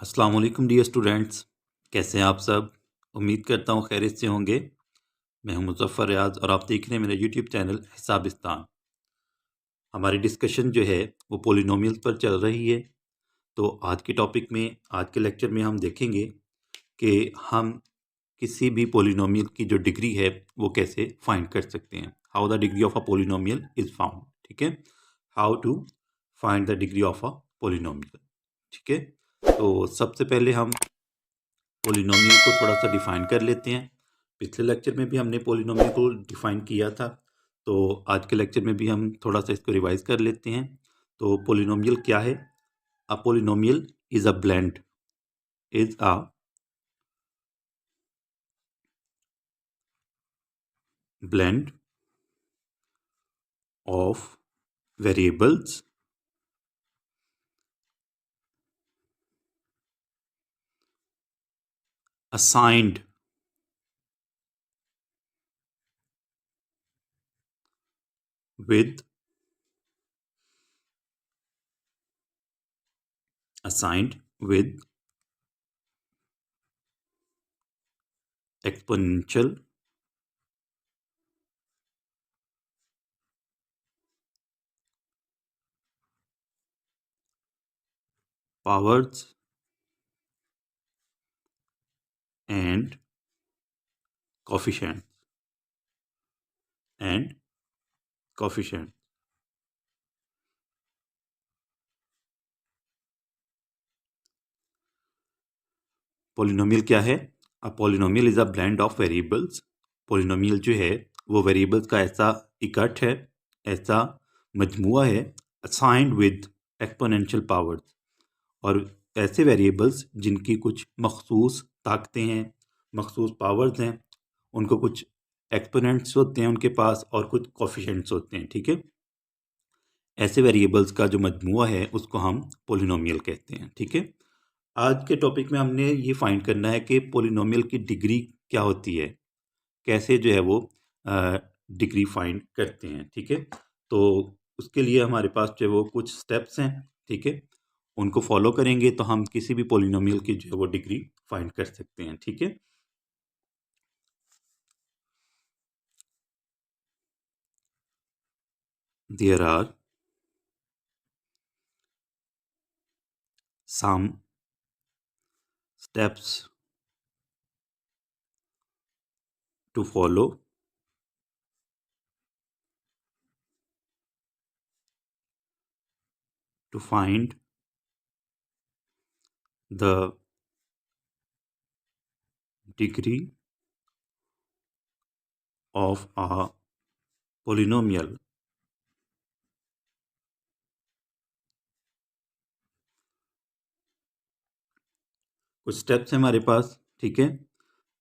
अस्सलाम वालेकुम dear students. कैसे हैं आप सब? उम्मीद करता हूँ खैरियत से होंगे। मैं हूं मुज़फ़्फ़र रियाज़ और आप देख रहे हैं मेरा यूट्यूब चैनल हिसाबिस्तान। हमारी डिस्कशन जो है वो पोलिनोमियल्स पर चल रही है। तो आज के टॉपिक में, आज के लेक्चर में हम देखेंगे कि हम किसी भी पोलिनोमियल की जो डिग्री है वो कैसे फाइंड कर सकते हैं। How the degree of a polynomial is found. ठीक है, how to find the degree of a polynomial. ठीक है, तो सबसे पहले हम पोलिनोमियल को थोड़ा सा डिफाइन कर लेते हैं। पिछले लेक्चर में भी हमने पोलिनोमियल को डिफाइन किया था, तो आज के लेक्चर में भी हम थोड़ा सा इसको रिवाइज कर लेते हैं। तो पोलिनोमियल क्या है? A polynomial is a blend is a blend of variables assigned with assigned with exponential powers and coefficients and coefficient। Polynomial क्या है? A polynomial is a blend of variables. Polynomial जो है वो वेरिएबल्स का ऐसा इकट्ठ है, ऐसा मजमुआ है, असाइंड विद एक्सपोनेंशियल पावर्स, और ऐसे वेरिएबल्स जिनकी कुछ मखसूस ताकतें हैं, मखसूस पावर्स हैं, उनको कुछ एक्सपोनेंट्स होते हैं उनके पास और कुछ कोफिशिएंट्स होते हैं। ठीक है, ऐसे वेरिएबल्स का जो मजमुआ है उसको हम पोलिनोमियल कहते हैं। ठीक है, आज के टॉपिक में हमने ये फाइंड करना है कि पोलिनोमियल की डिग्री क्या होती है, कैसे जो है वो डिग्री फाइंड करते हैं। ठीक है, तो उसके लिए हमारे पास जो है वो कुछ स्टेप्स हैं। ठीक है, उनको फॉलो करेंगे तो हम किसी भी पोलिनोमियल की जो है वो डिग्री फाइंड कर सकते हैं। ठीक है, there are some steps to follow to find the degree of a polynomial. कुछ स्टेप्स हैं हमारे पास। ठीक है,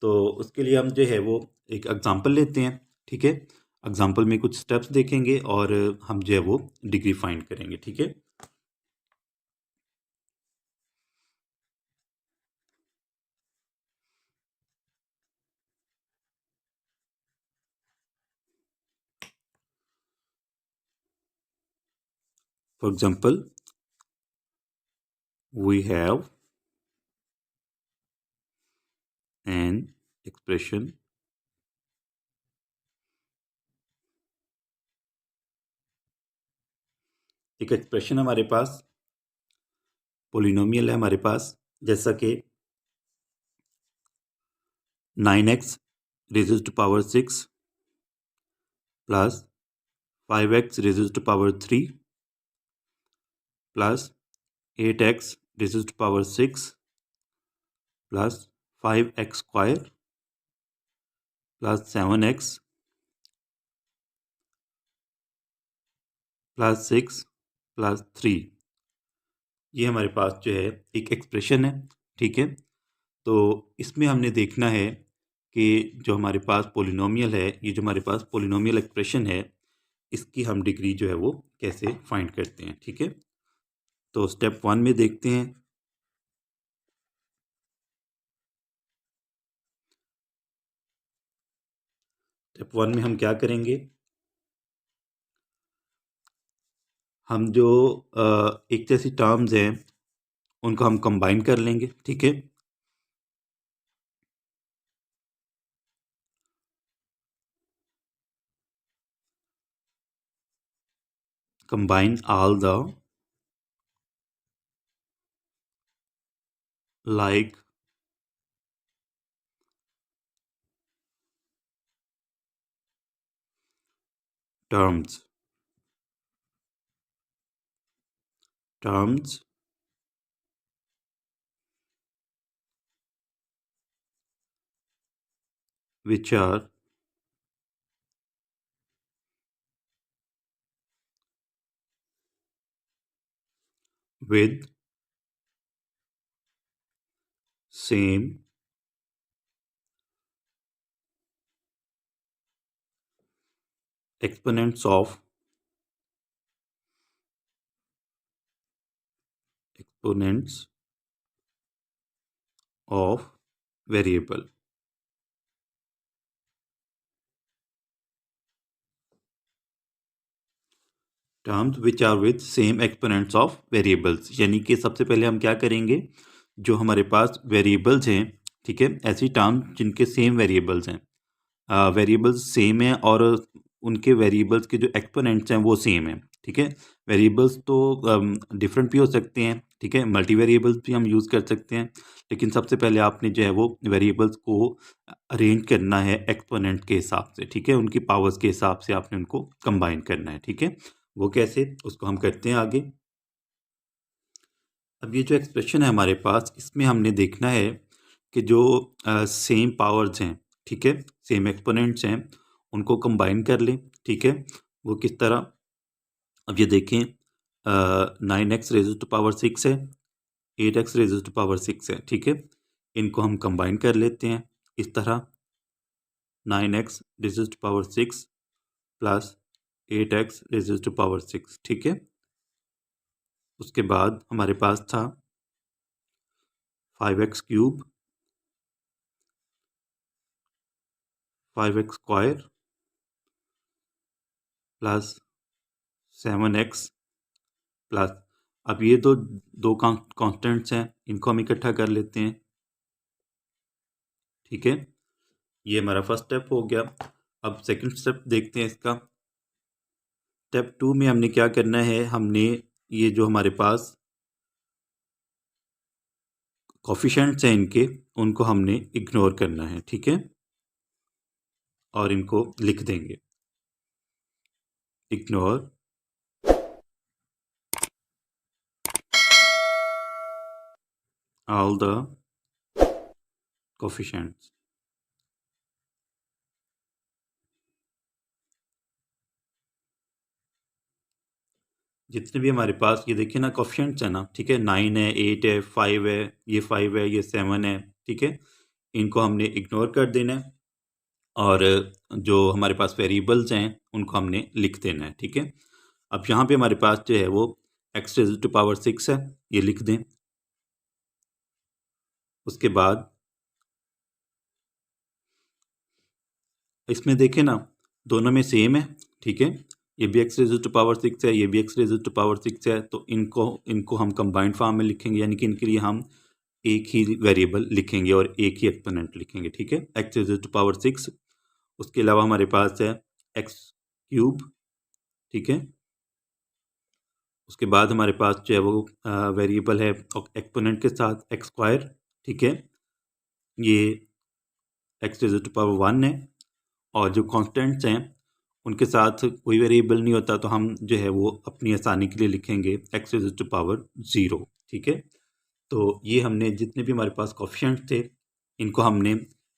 तो उसके लिए हम जो है वो एक एग्जांपल लेते हैं। ठीक है, एग्जांपल में कुछ स्टेप्स देखेंगे और हम जो है वो डिग्री फाइंड करेंगे। ठीक है, for example we have an expression एक एक्सप्रेशन हमारे पास, पोलिनोमियल है हमारे पास, जैसा कि 9x raised to power 6 plus 5x raised to power 3 plus 8x raised to power 6 plus 5x square plus 7x plus 6 plus 3। ये हमारे पास जो है एक एक्सप्रेशन है। ठीक है, तो इसमें हमने देखना है कि जो हमारे पास पोलिनोमियल है, ये जो हमारे पास पोलिनोमियल एक्सप्रेशन है, इसकी हम डिग्री जो है वो कैसे फाइंड करते हैं। ठीक है, तो स्टेप 1 में देखते हैं। स्टेप 1 में हम क्या करेंगे? हम जो एक जैसी टर्म्स हैं उनको हम कंबाइन कर लेंगे, ठीक है। Combine all the like terms which are with same exponents of variable। Terms which are with same exponents of variables, यानी कि सबसे पहले हम क्या करेंगे, जो हमारे पास वेरिएबल्स हैं, ठीक है, ऐसी टर्म्स जिनके सेम वेरिएबल्स हैं, वेरिएबल्स सेम है और उनके वेरिएबल्स के जो एक्सपोनेंट्स हैं वो सेम है, ठीक है। वेरिएबल्स तो डिफरेंट भी हो सकते हैं, ठीक है, मल्टी वेरिएबल्स भी हम यूज़ कर सकते हैं, लेकिन सबसे पहले आपने जो है वो वेरिएबल्स को अरेंज करना है एक्सपोनेंट के हिसाब से, ठीक है, उनकी पावर्स के हिसाब से आपने उनको कंबाइन करना है, ठीक है। वो कैसे, उसको हम करते हैं आगे। अब ये जो एक्सप्रेशन है हमारे पास, इसमें हमने देखना है कि जो सेम पावर्स हैं, ठीक है, सेम एक्सपोनेंट्स हैं, उनको कंबाइन कर लें, ठीक है। वो किस तरह, अब ये देखें, 9x रेज़ टू पावर 6 है, 8x रेज़ टू पावर 6 है, ठीक है। इनको हम कंबाइन कर लेते हैं इस तरह, 9x raise to power 6 plus 8x raise to power 6, ठीक है। उसके बाद हमारे पास था 5x cube, 5x square plus 7x plus, अब ये तो दो कॉन्स्टेंट्स हैं, इनको हम इकट्ठा कर लेते हैं, ठीक है। ये हमारा फर्स्ट स्टेप हो गया। अब सेकंड स्टेप देखते हैं इसका। स्टेप 2 में हमने क्या करना है, हमने ये जो हमारे पास कोफिशिएंट्स हैं इनके, उनको हमने इग्नोर करना है, ठीक है, और इनको लिख देंगे, इग्नोर ऑल द कोफिशिएंट्स। जितने भी हमारे पास ये देखिए ना कोफिशिएंट्स है ना, ठीक है, 9 है, 8 है, 5 है, ये 5 है, ये 7 है, ठीक है, इनको हमने इग्नोर कर देना है और जो हमारे पास वेरिएबल्स हैं उनको हमने लिख देना है, ठीक है। अब यहाँ पे हमारे पास जो है वो x रेज़ टू पावर 6 है, ये लिख दें। उसके बाद इसमें देखें ना, दोनों में सेम है, ठीक है, ये भी x रेज़ टू पावर 6 है, ये भी x रेज़ टू पावर 6 है, तो इनको इनको हम कंबाइंड फॉर्म में लिखेंगे, यानी कि इनके लिए हम एक ही वेरिएबल लिखेंगे और एक ही एक्सपोनेंट लिखेंगे, ठीक है, x रेज़ टू पावर 6। उसके अलावा हमारे पास है x क्यूब, ठीक है। उसके बाद हमारे पास जो है वो वेरिएबल है एक्सपोनेंट के साथ एक्स स्क्वायर, ठीक है, ये x रेज़ टू पावर 1 है, और जो कांस्टेंट्स हैं उनके साथ कोई वेरिएबल नहीं होता, तो हम जो है वो अपनी आसानी के लिए लिखेंगे x रेज़ टू पावर 0, ठीक है। तो ये हमने जितने भी हमारे पास कोफिशिएंट्स थे इनको हमने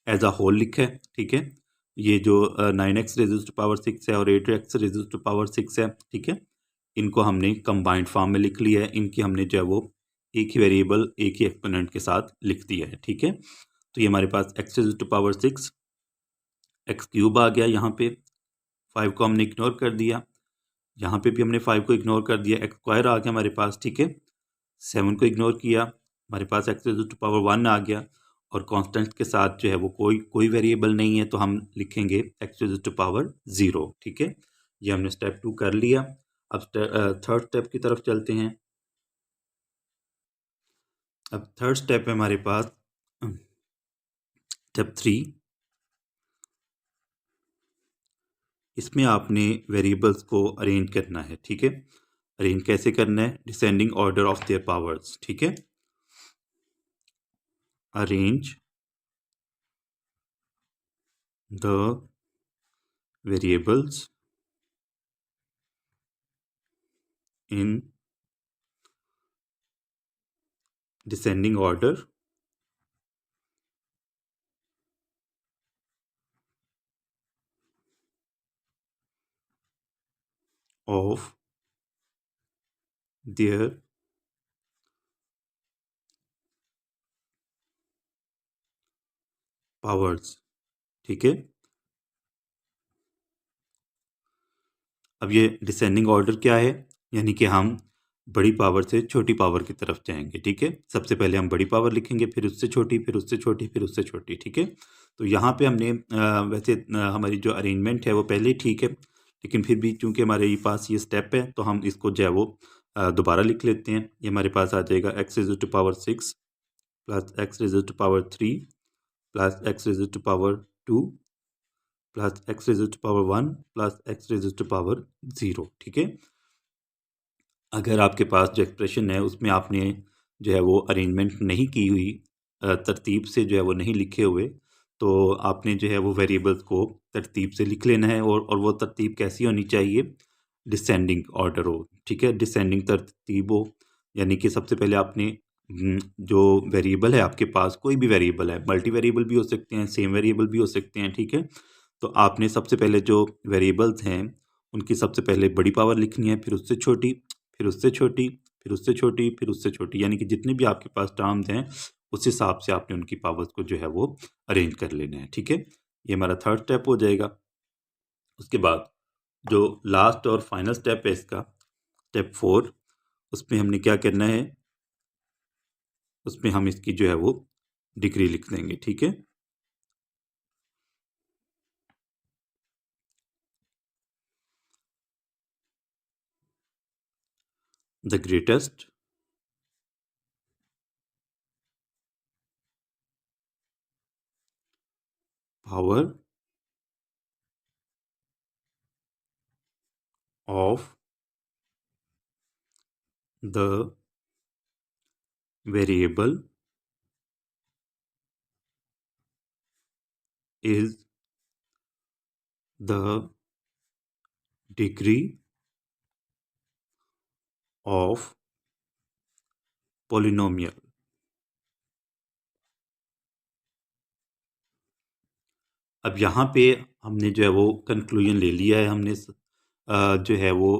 एज अ होल लिखा है, ठीक है। ये जो 9x रेज़ टू पावर 6 है और 8x रेज़ टू पावर 6 है, ठीक है, इनको हमने कंबाइंड फॉर्म में लिख लिया है, इनकी हमने जो है वो एक ही वेरिएबल एक ही एक्सपोनेंट के साथ लिख दिया है, ठीक है। तो ये हमारे पास x raise to power 6 x cube आ गया, यहाँ पे 5 को हमने इग्नोर कर दिया, यहाँ पे भी हमने 5 को इग्नोर कर दिया, एक्स स्क्वायर आ गया हमारे पास, ठीक है। 7 को इग्नोर किया, हमारे पास एक्स रेज़ टू पावर 1 आ गया, और कांस्टेंट्स के साथ जो है वो कोई वेरिएबल नहीं है, तो हम लिखेंगे एक्स रेज़ टू पावर 0, ठीक है। ये हमने स्टेप 2 कर लिया। अब थर्ड स्टेप की तरफ चलते हैं। अब थर्ड स्टेप है हमारे पास स्टेप 3। इसमें आपने वेरिएबल्स को अरेंज करना है, ठीक है। अरेंज कैसे करना है? Descending order of their powers, ठीक है। Arrange the variables in descending order of their powers, ठीक है। अब ये डिसेंडिंग ऑर्डर क्या है? यानी कि हम बड़ी पावर से छोटी पावर की तरफ जाएंगे, ठीक है। सबसे पहले हम बड़ी पावर लिखेंगे, फिर उससे छोटी, फिर उससे छोटी, फिर उससे छोटी, ठीक है। तो यहाँ पे हमने वैसे हमारी जो अरेंजमेंट है वो पहले ही ठीक है, लेकिन फिर भी चूंकि हमारे पास ये स्टेप है तो हम इसको जो है वो दोबारा लिख लेते हैं। ये हमारे पास आ जाएगा x raise to power 6 plus x raise to power 3 plus x raise to power 2 plus x raise to power 1 plus x raise to power 0, ठीक है। अगर आपके पास जो एक्सप्रेशन है उसमें आपने जो है वो अरेंजमेंट नहीं की हुई, तरतीब से जो है वो नहीं लिखे हुए, तो आपने जो है वो वेरिएबल्स को तरतीब से लिख लेना है। और वो तरतीब कैसी होनी चाहिए? डिसेंडिंग ऑर्डर हो, ठीक है। डिसेंडिंग तरतीब हो, यानी कि सबसे पहले आपने जो वेरिएबल है आपके पास, कोई भी वेरिएबल है, मल्टी वेरिएबल भी हो सकते हैं, सेम वेरिएबल भी हो सकते हैं, ठीक है। तो आपने सबसे पहले जो वेरिएबल्स हैं उनकी सबसे पहले बड़ी पावर लिखनी है, फिर उससे छोटी, फिर उससे छोटी, फिर उससे छोटी, फिर उससे छोटी, यानी कि जितने भी आपके पास टर्म्स हैं उस हिसाब से आपने उनकी पावर्स को जो है वो अरेंज कर लेना है, ठीक है। ये हमारा थर्ड स्टेप हो जाएगा। उसके बाद जो लास्ट और फाइनल स्टेप है इसका, स्टेप 4, उसमें हमने क्या करना है? उसमें हम इसकी जो है वो डिग्री लिख देंगे, ठीक है। The greatest power of the variable is the degree of polynomial। अब यहाँ पे हमने जो है वो कंक्लूजन ले लिया है, हमने जो है वो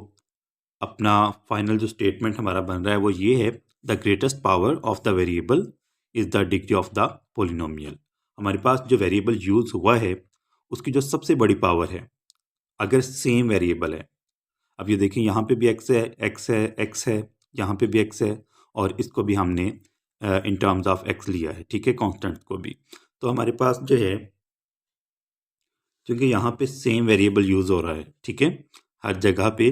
अपना फाइनल जो स्टेटमेंट हमारा बन रहा है वो ये है, the greatest power of the variable is the degree of the polynomial. हमारे पास जो वेरिएबल यूज हुआ है उसकी जो सबसे बड़ी पावर है, अगर सेम वेरिएबल है, अब ये देखिए यहाँ पे भी एक्स है, एक्स है, एक्स है, यहाँ पे भी एक्स है, और इसको भी हमने इन टर्म्स ऑफ एक्स लिया है, ठीक है, कांस्टेंट को भी। तो हमारे पास जो है, क्योंकि यहाँ पे सेम वेरिएबल यूज़ हो रहा है, ठीक है, हर जगह पे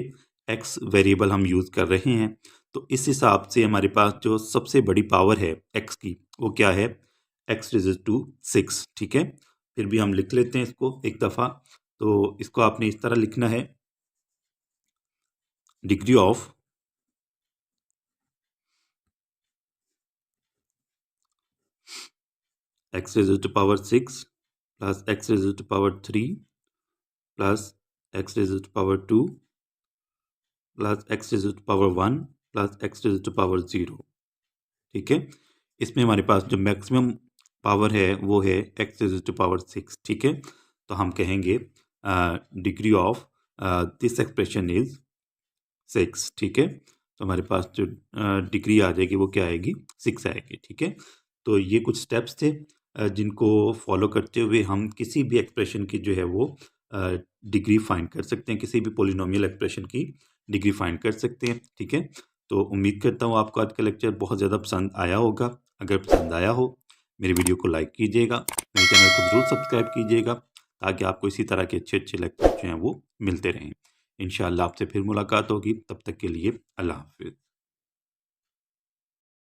एक्स वेरिएबल हम यूज़ कर रहे हैं, तो इस हिसाब से हमारे पास जो सबसे बड़ी पावर है एक्स की वो क्या है? एक्स रेज़ टू 6, ठीक है। फिर भी हम लिख लेते हैं इसको एक दफ़ा। तो इसको आपने इस तरह लिखना है, degree of x raise to power 6 plus x raise to power 3 plus x raise to power 2 plus x raise to power 1 plus x raise to power 0, ठीक है। इसमें हमारे पास जो मैक्सिमम पावर है वो है एक्स रेज़ टू पावर 6, ठीक है। तो हम कहेंगे degree of this expression is 6, ठीक है। तो हमारे पास जो डिग्री आ जाएगी वो क्या आएगी? 6 आएगी, ठीक है। तो ये कुछ स्टेप्स थे जिनको फॉलो करते हुए हम किसी भी एक्सप्रेशन की जो है वो डिग्री फाइंड कर सकते हैं, किसी भी पोलिनोमियल एक्सप्रेशन की डिग्री फाइंड कर सकते हैं, ठीक है। तो उम्मीद करता हूँ आपको आज का लेक्चर बहुत ज़्यादा पसंद आया होगा। अगर पसंद आया हो मेरे वीडियो को लाइक कीजिएगा, मेरे चैनल को ज़रूर सब्सक्राइब कीजिएगा, ताकि आपको इसी तरह के अच्छे अच्छे लेक्चर जो हैं वो मिलते रहें। इंशाअल्लाह आपसे फिर मुलाकात होगी, तब तक के लिए अल्लाह हाफ़िज़।